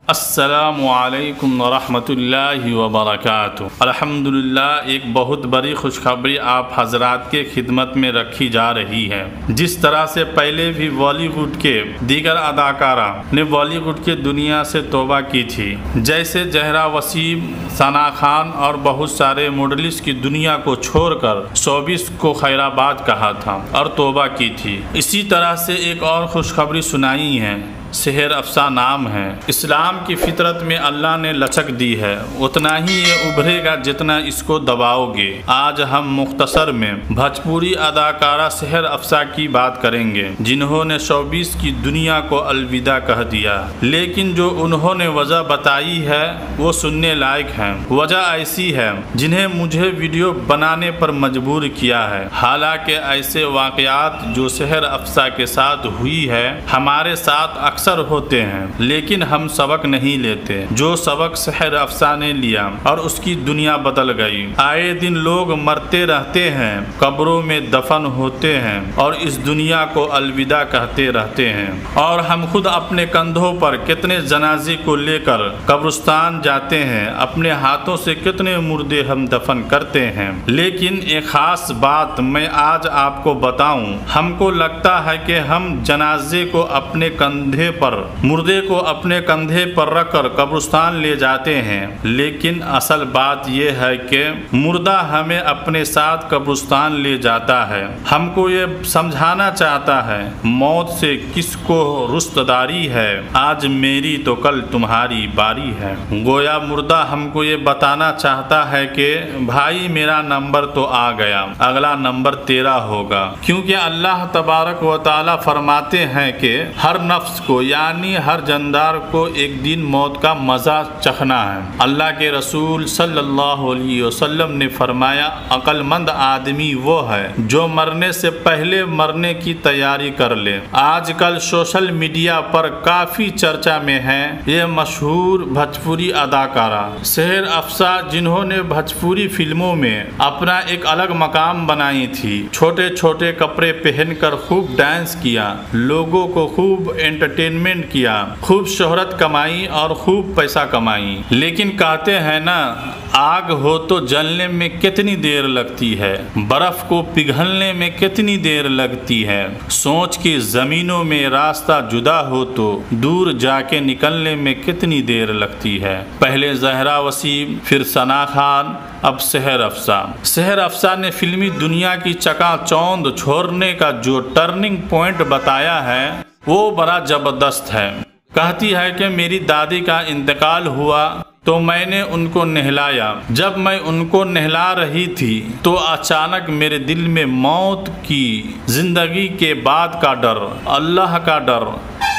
السلام علیکم ورحمۃ اللہ وبرکاتہ۔ الحمدللہ ایک بہت بڑی خوشخبری آپ حضرات کے خدمت میں رکھی جا رہی ہے۔ جس طرح سے پہلے بھی بالی ووڈ کے دیگر اداکارہ نے بالی ووڈ کے دنیا سے توبہ کی تھی، جیسے زہرا وسیم، ثنا خان اور بہت سارے ماڈلز کی دنیا کو چھوڑ کر شوبز کو خیر آباد کہا تھا اور توبہ کی تھی، اسی طرح سے ایک اور خوشخبری سنائی ہے۔ سحر افسا نام ہے۔ اسلام کی فطرت میں اللہ نے لچک دی ہے، اتنا ہی یہ ابھرے گا جتنا اس کو دباؤ گے۔ آج ہم مختصر میں بھوجپوری اداکارہ سحر افسا کی بات کریں گے، جنہوں نے شوبز کی دنیا کو الوداع کہہ دیا، لیکن جو انہوں نے وجہ بتائی ہے وہ سننے لائق ہے۔ وجہ ایسی ہے جنہیں مجھے ویڈیو بنانے پر مجبور کیا ہے۔ حالانکہ ایسے واقعات جو سحر افسا کے ساتھ ہوئی ہے ہمارے ساتھ اکثر ہوتے ہیں، لیکن ہم سبق نہیں لیتے جو سبق سحر افسا نے لیا اور اس کی دنیا بدل گئی۔ آئے دن لوگ مرتے رہتے ہیں، قبروں میں دفن ہوتے ہیں اور اس دنیا کو الوداع کہتے رہتے ہیں، اور ہم خود اپنے کندھوں پر کتنے جنازے کو لے کر قبرستان جاتے ہیں، اپنے ہاتھوں سے کتنے مردے ہم دفن کرتے ہیں۔ لیکن ایک خاص بات میں آج آپ کو بتاؤں، ہم کو لگتا ہے کہ ہم جنازے کو اپنے کندھے پر، مردے کو اپنے کندھے پر رکھ کر قبرستان لے جاتے ہیں، لیکن اصل بات یہ ہے کہ مردہ ہمیں اپنے ساتھ قبرستان لے جاتا ہے۔ ہم کو یہ سمجھانا چاہتا ہے موت سے کس کو رشتہ داری ہے، آج میری تو کل تمہاری باری ہے۔ گویا مردہ ہم کو یہ بتانا چاہتا ہے کہ بھائی میرا نمبر تو آ گیا، اگلا نمبر تیرا ہوگا، کیونکہ اللہ تبارک و تعالی فرماتے ہیں کہ ہر نفس کو یعنی ہر جاندار کو ایک دن موت کا مزہ چکھنا ہے۔ اللہ کے رسول صلی اللہ علیہ وسلم نے فرمایا عقل مند آدمی وہ ہے جو مرنے سے پہلے مرنے کی تیاری کر لے۔ آج کل سوشل میڈیا پر کافی چرچا میں ہے یہ مشہور بھوجپوری اداکارہ سحر افسا، جنہوں نے بھوجپوری فلموں میں اپنا ایک الگ مقام بنائی تھی، چھوٹے چھوٹے کپڑے پہن کر خوب ڈانس کیا، لوگوں کو خوب انٹرٹینمنٹ کیا، خوب شہرت کمائی اور خوب پیسہ کمائی۔ لیکن کہتے ہیں نا، آگ ہو تو جلنے میں کتنی دیر لگتی ہے، برف کو پگھلنے میں کتنی دیر لگتی ہے، سوچ کی زمینوں میں راستہ جدا ہو تو دور جا کے نکلنے میں کتنی دیر لگتی ہے۔ پہلے زہرا وسیم، پھر ثنا خان، اب سحر افسا۔ سحر افسا نے فلمی دنیا کی چکا چوند چھوڑنے کا جو ٹرننگ پوائنٹ بتایا ہے وہ بڑا زبردست ہے۔ کہتی ہے کہ میری دادی کا انتقال ہوا تو میں نے ان کو نہلایا، جب میں ان کو نہلا رہی تھی تو اچانک میرے دل میں موت کی، زندگی کے بعد کا ڈر، اللہ کا ڈر،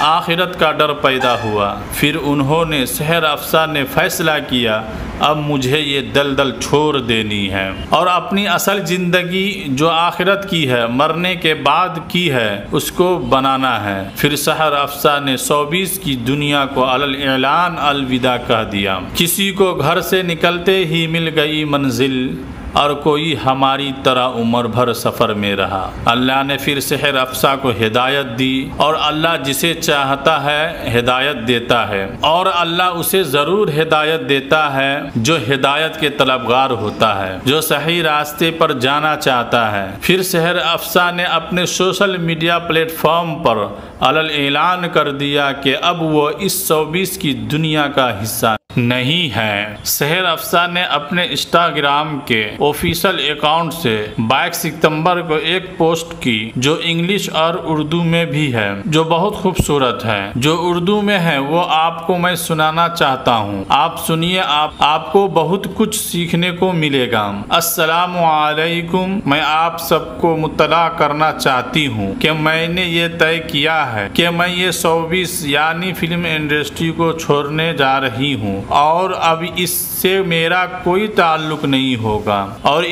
آخرت کا ڈر پیدا ہوا۔ پھر انہوں نے، سحر افسا نے فیصلہ کیا اب مجھے یہ دلدل چھوڑ دینی ہے اور اپنی اصل زندگی جو آخرت کی ہے، مرنے کے بعد کی ہے، اس کو بنانا ہے۔ پھر سحر افسا نے شوبز کی دنیا کو اعلان الوداع کہہ دیا۔ کسی کو گھر سے نکلتے ہی مل گئی منزل اور کوئی ہماری طرح عمر بھر سفر میں رہا۔ اللہ نے پھر سحر افسا کو ہدایت دی، اور اللہ جسے چاہتا ہے ہدایت دیتا ہے، اور اللہ اسے ضرور ہدایت دیتا ہے جو ہدایت کے طلبگار ہوتا ہے، جو صحیح راستے پر جانا چاہتا ہے۔ پھر سحر افسا نے اپنے سوشل میڈیا پلیٹ فارم پر اعلان کر دیا کہ اب وہ اس شوبز کی دنیا کا حصہ نہیں ہے۔ سحر افسا نے اپنے انسٹاگرام کے آفیشیل اکاؤنٹ سے 22 ستمبر کو ایک پوسٹ کی جو انگلش اور اردو میں بھی ہے، جو بہت خوبصورت ہے۔ جو اردو میں ہے وہ آپ کو میں سنانا چاہتا ہوں، آپ سنیے، آپ کو بہت کچھ سیکھنے کو ملے گا۔ السلام علیکم، میں آپ سب کو مطلع کرنا چاہتی ہوں کہ میں نے یہ طے کیا ہے کہ میں یہ شوبز یعنی فلم انڈسٹری کو چھوڑنے جا رہی ہوں، اور اب اس سے میرا کوئی تعلق نہیں ہوگا، اور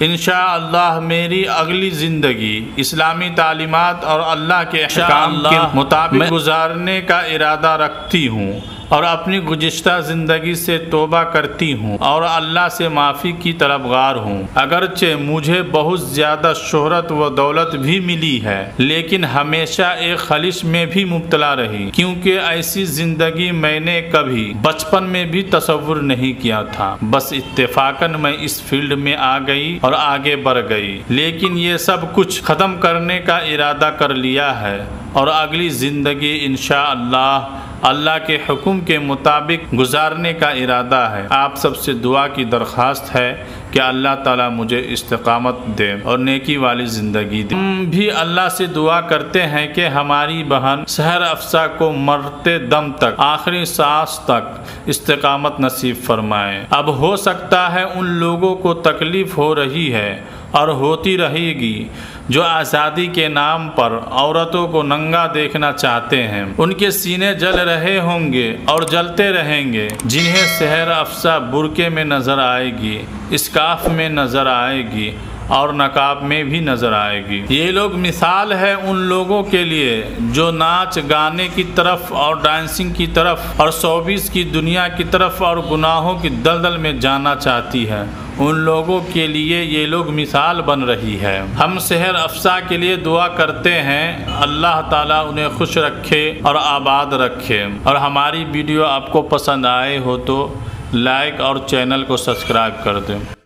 انشاءاللہ میری اگلی زندگی اسلامی تعلیمات اور اللہ کے احکام کے مطابق گزارنے کا ارادہ رکھتی ہوں۔ اور اپنی گزشتہ زندگی سے توبہ کرتی ہوں اور اللہ سے معافی کی طلبگار ہوں۔ اگرچہ مجھے بہت زیادہ شہرت و دولت بھی ملی ہے، لیکن ہمیشہ ایک خلش میں بھی مبتلا رہی، کیونکہ ایسی زندگی میں نے کبھی بچپن میں بھی تصور نہیں کیا تھا۔ بس اتفاقاً میں اس فیلڈ میں آ گئی اور آگے بڑھ گئی، لیکن یہ سب کچھ ختم کرنے کا ارادہ کر لیا ہے اور اگلی زندگی انشاءاللہ اللہ کے حکم کے مطابق گزارنے کا ارادہ ہے۔ آپ سب سے دعا کی درخواست ہے کہ اللہ تعالیٰ مجھے استقامت دے اور نیکی والی زندگی دے۔ ہم بھی اللہ سے دعا کرتے ہیں کہ ہماری بہن سحر افسا کو مرتے دم تک، آخری سانس تک استقامت نصیب فرمائے۔ اب ہو سکتا ہے ان لوگوں کو تکلیف ہو رہی ہے اور ہوتی رہے گی جو آزادی کے نام پر عورتوں کو ننگا دیکھنا چاہتے ہیں، ان کے سینے جل رہے ہوں گے اور جلتے رہیں گے، جنہیں سحر افسا برقعے میں نظر آئے گی، اسکارف میں نظر آئے گی اور نقاب میں بھی نظر آئے گی۔ یہ لوگ مثال ہے ان لوگوں کے لیے جو ناچ گانے کی طرف اور ڈانسنگ کی طرف اور شوبز کی دنیا کی طرف اور گناہوں کی دلدل میں جانا چاہتی ہے۔ ان لوگوں کے لیے یہ لوگ مثال بن رہی ہے۔ ہم سحر افسا کے لیے دعا کرتے ہیں، اللہ تعالیٰ انہیں خوش رکھے اور آباد رکھے۔ اور ہماری ویڈیو آپ کو پسند آئے ہو تو لائک اور چینل کو سبسکرائب کر دیں۔